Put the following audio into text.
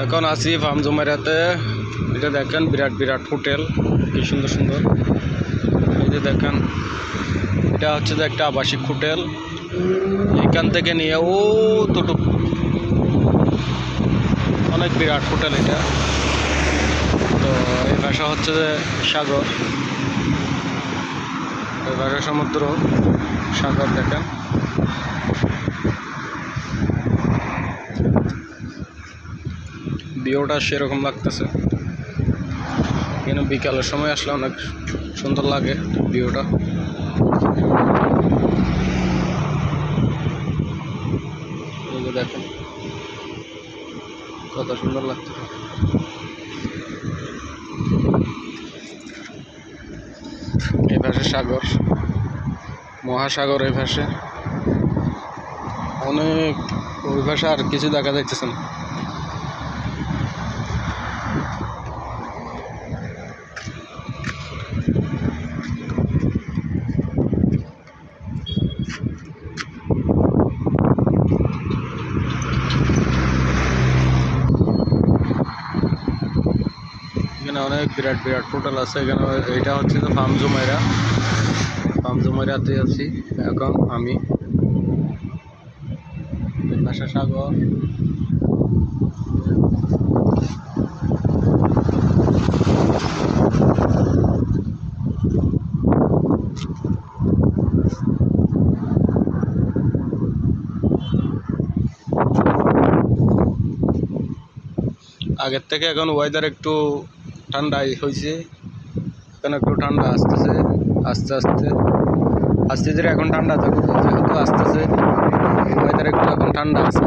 এখন আছি ফার্ম জুমাইরাতে। এটা দেখেন বিরাট বিরাট হোটেল, কি সুন্দর সুন্দর। এই যে দেখেন, এটা হচ্ছে যে একটা আবাসিক হোটেল। এখান থেকে নিয়ে ও তোটুকু অনেক বিরাট হোটেল এটা। তো এই ভাষা হচ্ছে যে সাগর, এই ভাষা সমুদ্র সাগর। দেখেন ভিউটা সেরকম লাগতেছে। এখানে বিকালের সময় আসলে অনেক সুন্দর লাগে ভিউটা। দেখেন কত সুন্দর লাগতেছে। এই পাশে সাগর, মহাসাগর। এই পাশে অনেক, ওই পাশে আর কিছু দেখা যাইতেছে না। এখানে অনেক বিরাট বিরাট হোটেল আছে। এখানে এটা হচ্ছে যে ফার্ম জুমাইরা। ফার্ম জুমাইরাতে আছি এখন আমি। পাশে সাগর। আগের থেকে এখন ওয়েদার একটু ঠান্ডা হয়েছে। এখন একটু ঠান্ডা আসতেছে, আস্তে আস্তে আস্তে ধীরে এখন ঠান্ডা থাকবে, যেহেতু আসতেছে ওয়েদার একটু এখন ঠান্ডা আছে।